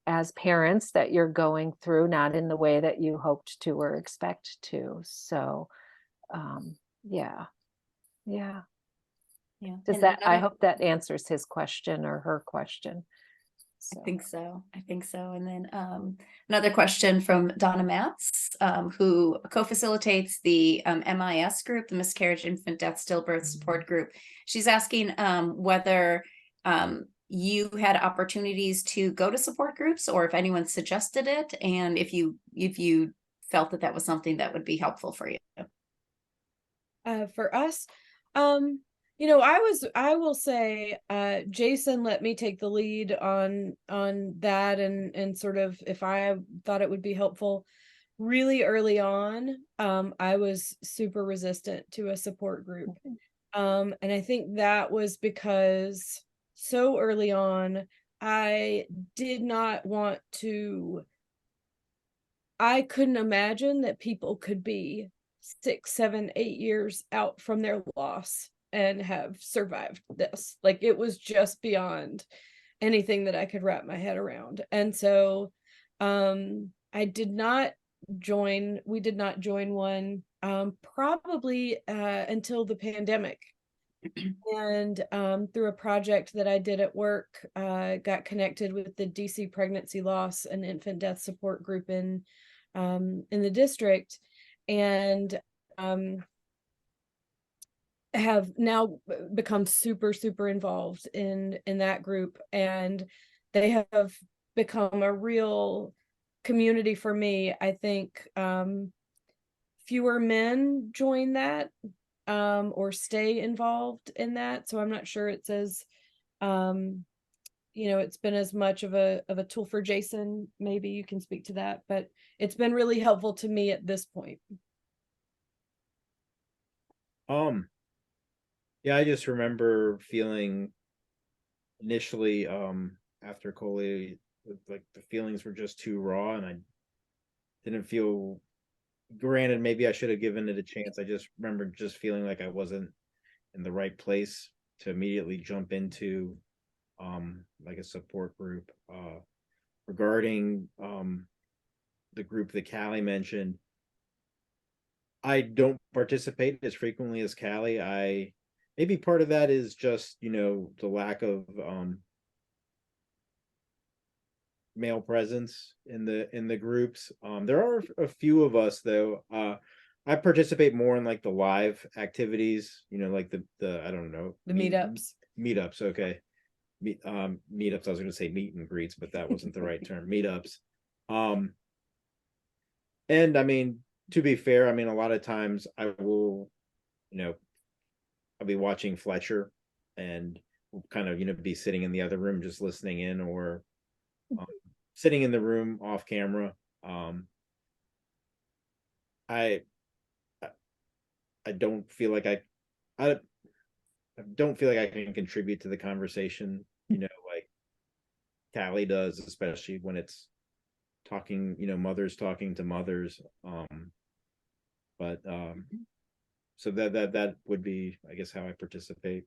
as parents that you're going through, not in the way that you hoped to or expect to. So yeah. Does that, I hope that answers his question or her question. So. I think so. And then another question from Donna Matz, who co-facilitates the MIS group, the Miscarriage, Infant Death, Stillbirth Support Group. She's asking whether you had opportunities to go to support groups, or if anyone suggested it, and if you felt that was something that would be helpful for you. For us, I will say, Jason let me take the lead on that, and sort of, if I thought it would be helpful really early on, I was super resistant to a support group. And I think that was because so early on, I couldn't imagine that people could be 6, 7, 8 years out from their loss and have survived this. Like, it was just beyond anything that I could wrap my head around. And so we did not join one probably until the pandemic. And through a project that I did at work, got connected with the DC Pregnancy Loss and Infant Death Support Group in the district, and have now become super involved in that group, and they have become a real community for me. I think fewer men join that or stay involved in that. So I'm not sure it's as, it's been as much of a tool for Jason. Maybe you can speak to that, but it's been really helpful to me at this point. Yeah, I just remember feeling initially, after Coley, like the feelings were just too raw, and I didn't feel, granted, maybe I should have given it a chance. I just remember just feeling like I wasn't in the right place to immediately jump into like a support group. Regarding the group that Callie mentioned, I don't participate as frequently as Callie. Maybe part of that is just, the lack of male presence in the groups. There are a few of us though. I participate more in like the live activities, like the I don't know, The meetups. Meetups, okay. Meetups, I was gonna say meet and greets, but that wasn't the right term. Meetups. And I mean, to be fair, I mean, a lot of times I will, I'll be watching Fletcher and kind of, be sitting in the other room just listening in, or sitting in the room off camera. I don't feel like I don't feel like I can contribute to the conversation, like Callie does, especially when it's talking, mothers talking to mothers. But so that would be, I guess, how I participate.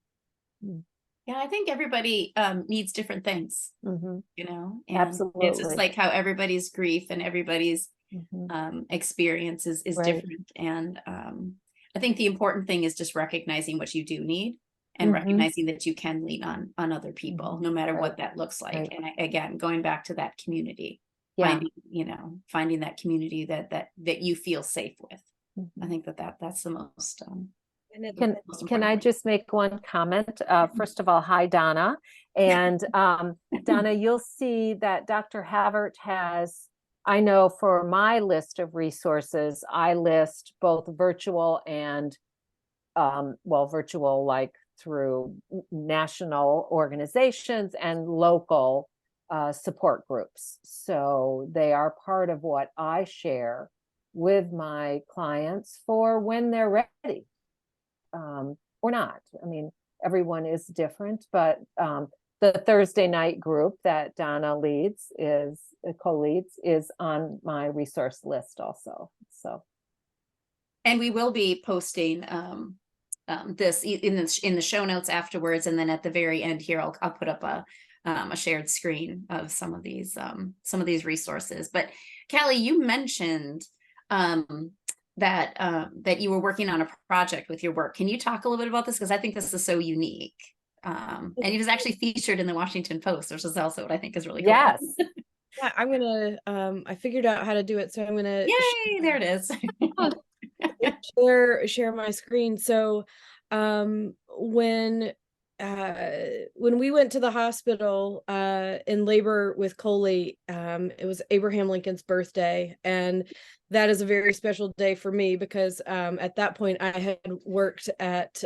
Yeah, I think everybody needs different things, and Absolutely. it's just like how everybody's grief and everybody's experience is Right. different. And I think the important thing is just recognizing what you do need and recognizing that you can lean on other people, no matter what that looks like. Right. And again, going back to that community, Yeah. finding that community that you feel safe with. I think that's the most Can most I important. just make one comment? First of all, hi, Donna. And Donna, you'll see that Dr. Havert has, I know for my list of resources, I list both virtual and, virtual like through national organizations and local support groups. So they are part of what I share with my clients for when they're ready. Or not. I mean, everyone is different, but the Thursday night group that Donna co-leads is on my resource list also. So, And we will be posting this in the show notes afterwards, and then at the very end here, I'll put up a shared screen of some of these resources. But Callie, you mentioned that you were working on a project with your work. Can you talk a little bit about this? Because I think this is so unique. And it was actually featured in the Washington Post, which is also what I think is really cool. yes. Yeah, I'm gonna I figured out how to do it, so I'm gonna Yay, there it is. share my screen. So when we went to the hospital in labor with Coley, it was Abraham Lincoln's birthday, and that is a very special day for me because at that point I had worked at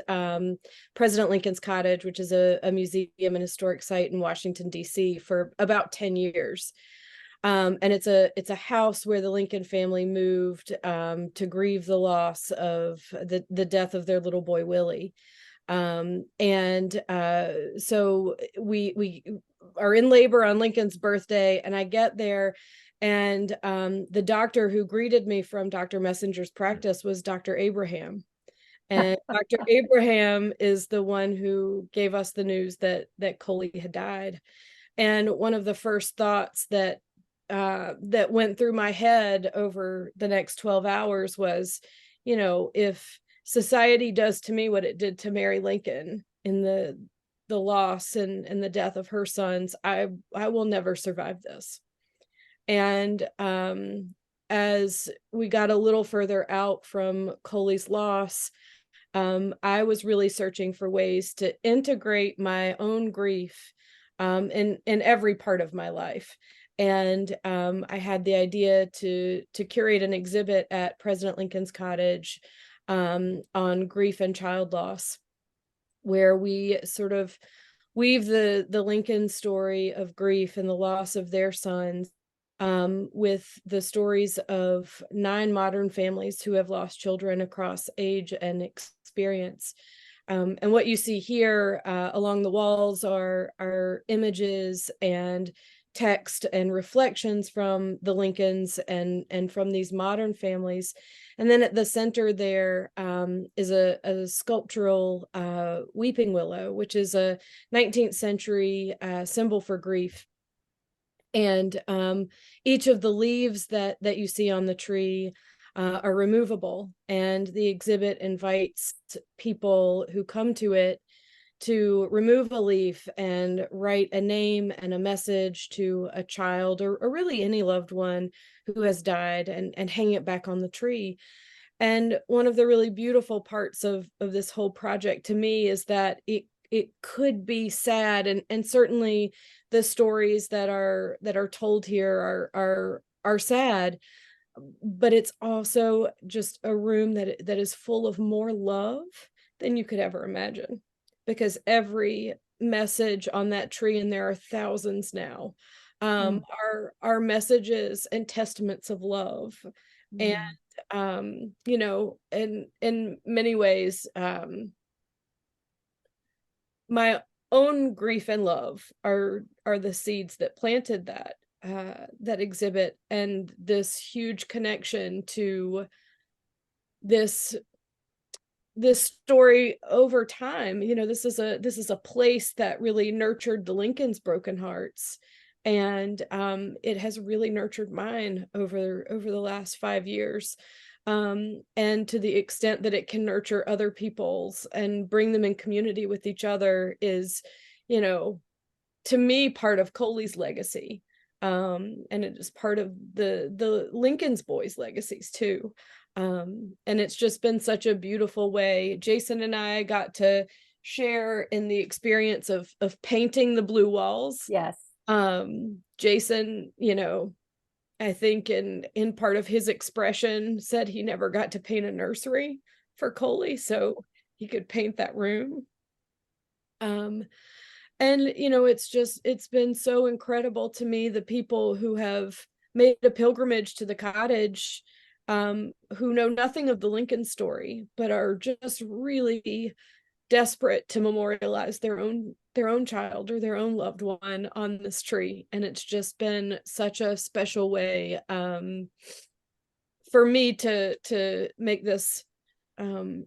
President Lincoln's Cottage, which is a museum and historic site in Washington, D.C. for about 10 years. And it's a house where the Lincoln family moved to grieve the loss of the death of their little boy, Willie. So we are in labor on Lincoln's birthday, and I get there, and the doctor who greeted me from Dr. Messinger's practice was Dr. Abraham. And Dr. Abraham is the one who gave us the news that Coley had died. And one of the first thoughts that went through my head over the next 12 hours was, if society does to me what it did to Mary Lincoln in the loss and the death of her sons, I will never survive this. And as we got a little further out from Coley's loss, I was really searching for ways to integrate my own grief in every part of my life. And I had the idea to curate an exhibit at President Lincoln's Cottage on grief and child loss, where we sort of weave the Lincoln story of grief and the loss of their sons with the stories of 9 modern families who have lost children across age and experience. And what you see here along the walls are images and text and reflections from the Lincolns and from these modern families. And then at the center there is a sculptural weeping willow, which is a 19th century symbol for grief. And each of the leaves that you see on the tree are removable, and the exhibit invites people who come to it to remove a leaf and write a name and a message to a child or really any loved one who has died, and hang it back on the tree. And one of the really beautiful parts of this whole project to me is that it could be sad, and certainly the stories that are told here are sad, but it's also just a room that is full of more love than you could ever imagine, because every message on that tree, and there are thousands now, are messages and testaments of love. And you know, in many ways, my own grief and love are the seeds that planted that exhibit, and this huge connection to this story over time. You know, this is a place that really nurtured the Lincolns' broken hearts, and it has really nurtured mine over the last 5 years. And to the extent that it can nurture other people's and bring them in community with each other is, you know, to me, part of Coley's legacy. And it is part of the Lincoln's boys' legacies too. And it's just been such a beautiful way. Jason and I got to share in the experience of painting the blue walls. Yes. Jason, you know, I think in part of his expression said he never got to paint a nursery for Coley, so he could paint that room. And you know, it's been so incredible to me, the people who have made a pilgrimage to the cottage, who know nothing of the Lincoln story, but are just really desperate to memorialize their own child or their own loved one on this tree. And it's just been such a special way for me to make this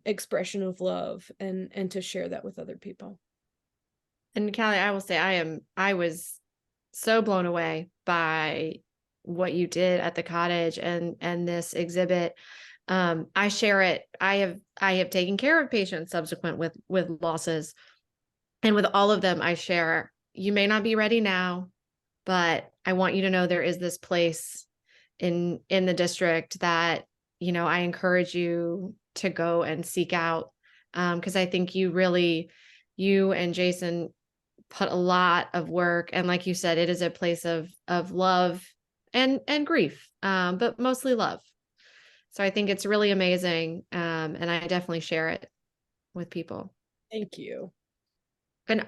expression of love and to share that with other people. And Callie, I will say I was so blown away by what you did at the cottage and this exhibit. I share it. I have taken care of patients subsequent with losses, and with all of them, I share, you may not be ready now, but I want you to know there is this place in the district that, you know, I encourage you to go and seek out. Because I think you and Jason put a lot of work, and like you said, it is a place of love and grief, but mostly love. So I think it's really amazing. And I definitely share it with people. Thank you. And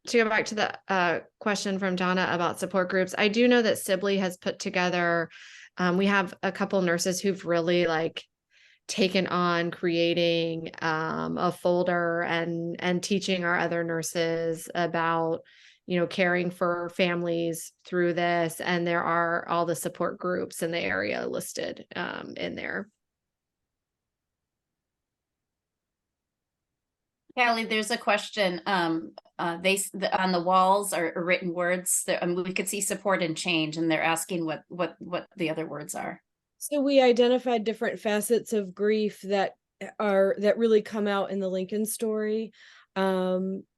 to go back to the question from Donna about support groups, I do know that Sibley has put together, we have a couple nurses who've really like taken on creating a folder and teaching our other nurses about, you know, caring for families through this. And there are all the support groups in the area listed in there. Callie, there's a question. On the walls are written words that we could see support and change, and they're asking what the other words are. So we identified different facets of grief that really come out in the Lincoln story.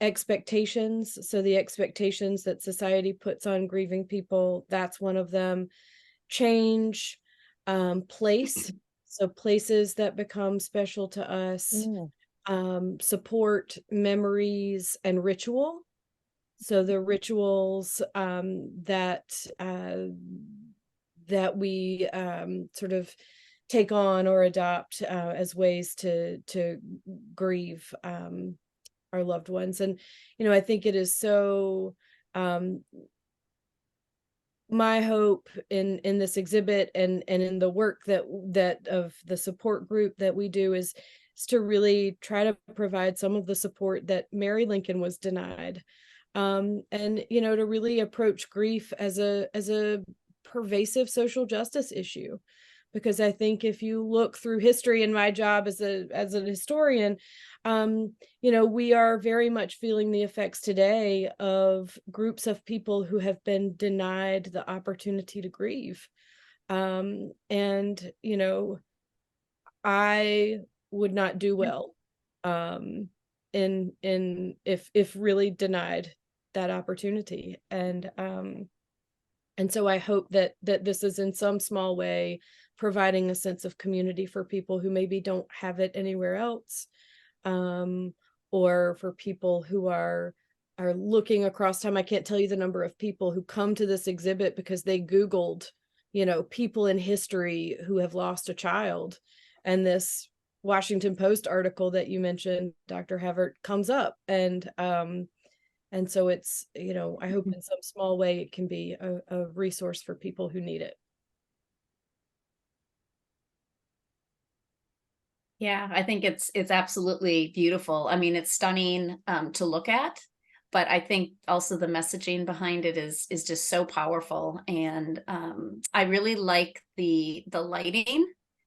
Expectations. So the expectations that society puts on grieving people, that's one of them. Change, place. So places that become special to us. Support, memories, and ritual. So the rituals that we sort of take on or adopt as ways to grieve our loved ones. And I think it is so my hope in this exhibit and in the work that of the support group that we do is to really try to provide some of the support that Mary Lincoln was denied, and to really approach grief as a pervasive social justice issue. Because I think if you look through history, and my job as an historian, we are very much feeling the effects today of groups of people who have been denied the opportunity to grieve. And I would not do well in if really denied that opportunity. And so I hope that this is in some small way providing a sense of community for people who maybe don't have it anywhere else, or for people who are looking across time. I can't tell you the number of people who come to this exhibit because they Googled, people in history who have lost a child, and this Washington Post article that you mentioned, Dr. Havert, comes up. And so it's, I hope in some small way it can be a resource for people who need it. Yeah, I think it's absolutely beautiful. I mean, it's stunning to look at, but I think also the messaging behind it is just so powerful. And I really like the lighting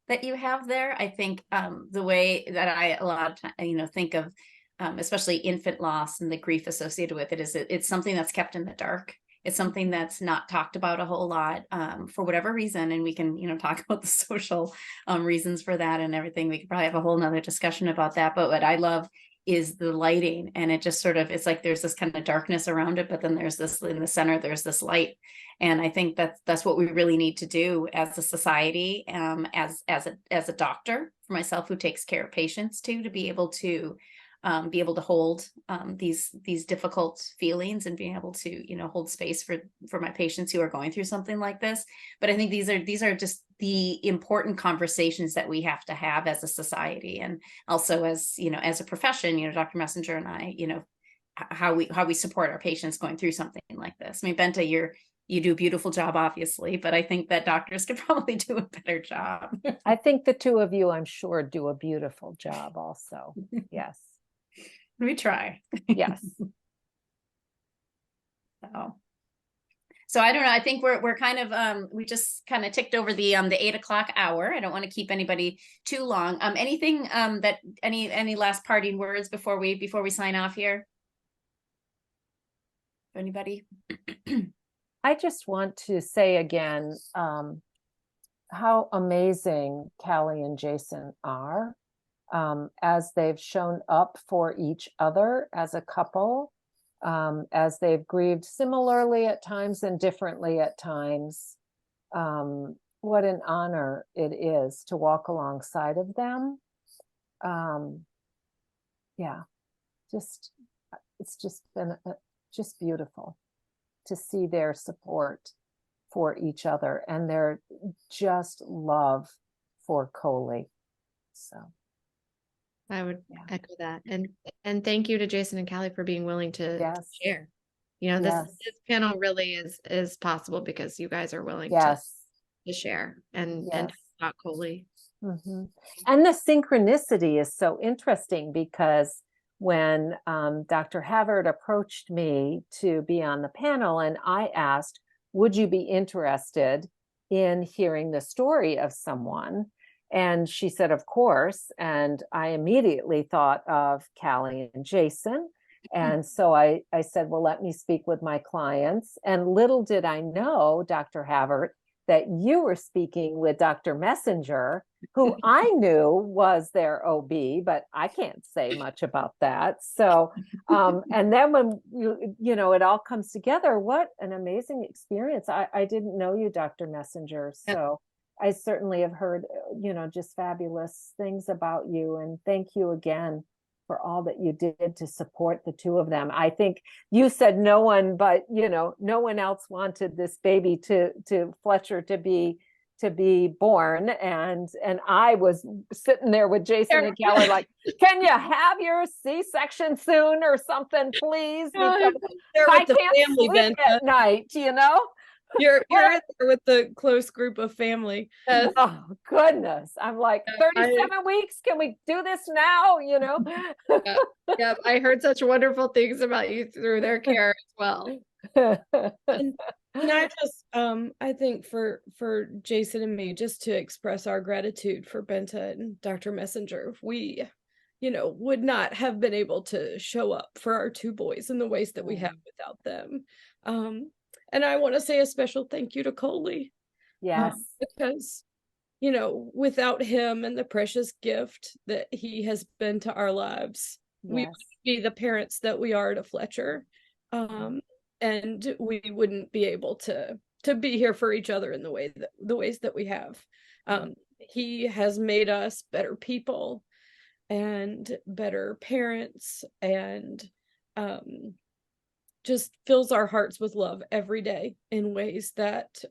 that you have there. I think the way that I a lot of time, think of especially infant loss and the grief associated with it is it's something that's kept in the dark. It's something that's not talked about a whole lot for whatever reason. And we can, talk about the social reasons for that and everything. We could probably have a whole nother discussion about that. But what I love is the lighting, and it just sort of, it's like there's this kind of darkness around it, but then there's this in the center, there's this light. And I think that's what we really need to do as a society, as a doctor, for myself who takes care of patients too, to be able to hold these difficult feelings and being able to hold space for my patients who are going through something like this. But I think these are just the important conversations that we have to have as a society, and also as as a profession. Dr. Messinger and I, how we support our patients going through something like this. I mean, Benta, you do a beautiful job, obviously, but I think that doctors could probably do a better job. I think the two of you, I'm sure, do a beautiful job also. Yes. We try. Yes. So I don't know. I think we're kind of we just kind of ticked over the 8 o'clock hour. I don't want to keep anybody too long. Anything that any last parting words before we sign off here? Anybody? I just want to say again how amazing Callie and Jason are. As they've shown up for each other as a couple, as they've grieved similarly at times and differently at times. What an honor it is to walk alongside of them. Yeah, it's just been just beautiful to see their support for each other and their just love for Coley. So I would echo that. And thank you to Jason and Callie for being willing to share. This panel really is possible because you guys are willing to share and talk about Coley. Mm-hmm. And the synchronicity is so interesting because when Dr. Havert approached me to be on the panel and I asked, would you be interested in hearing the story of someone? And she said, of course. And I immediately thought of Callie and Jason. And so I said, well, let me speak with my clients. And little did I know, Dr. Havert, that you were speaking with Dr. Messinger, who I knew was their OB, but I can't say much about that. So, and then when it all comes together, what an amazing experience. I didn't know you, Dr. Messinger. So I certainly have heard, just fabulous things about you. And thank you again for all that you did to support the two of them. I think you said no one, but no one else wanted this baby to Fletcher to be to be born, and I was sitting there with Jason and Callie like, can you have your C-section soon or something, please? Because There I with the can't family, sleep Benta. at night, you know? You're in there with the close group of family. Yes. Oh goodness. I'm like, 37 weeks, can we do this now? You know? Yep, I heard such wonderful things about you through their care as well. And I just I think for Jason and me, just to express our gratitude for Benta and Dr. Messinger, we, would not have been able to show up for our two boys in the ways that we have without them. And I want to say a special thank you to Coley. Yes. Because, without him and the precious gift that he has been to our lives, we Yes. wouldn't be the parents that we are to Fletcher. And we wouldn't be able to be here for each other in the ways that we have. He has made us better people and better parents, and just fills our hearts with love every day in ways that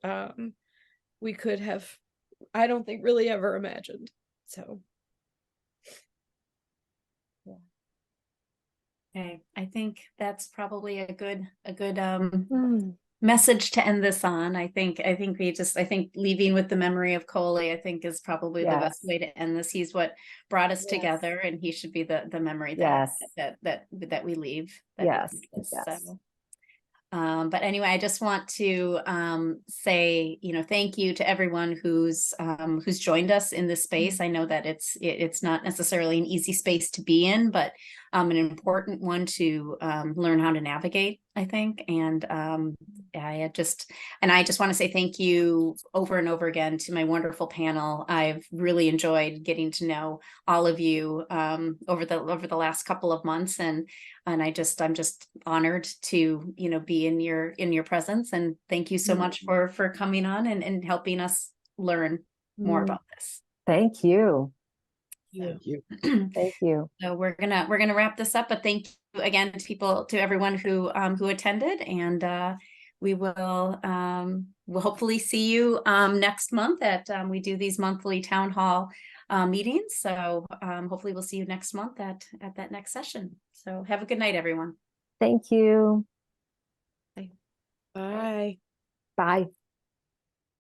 we could have, I don't think, really ever imagined. So Okay, I think that's probably a good message to end this on. I think leaving with the memory of Coley, I think, is probably the best way to end this. He's what brought us together, and he should be the memory that we leave. Yes. So. But anyway, I just want to say, thank you to everyone who's joined us in this space. I know that it's not necessarily an easy space to be in, but an important one to learn how to navigate, I think. And I just want to say thank you over and over again to my wonderful panel. I've really enjoyed getting to know all of you over the last couple of months, and I'm just honored to be in your presence, and thank you so much for coming on and helping us learn more about this. Thank you. Thank you. Thank you. So we're gonna wrap this up, but thank you again to everyone who attended, and we'll hopefully see you next month at we do these monthly town hall meetings. So hopefully we'll see you next month at that next session. So have a good night, everyone. Thank you. bye. Bye.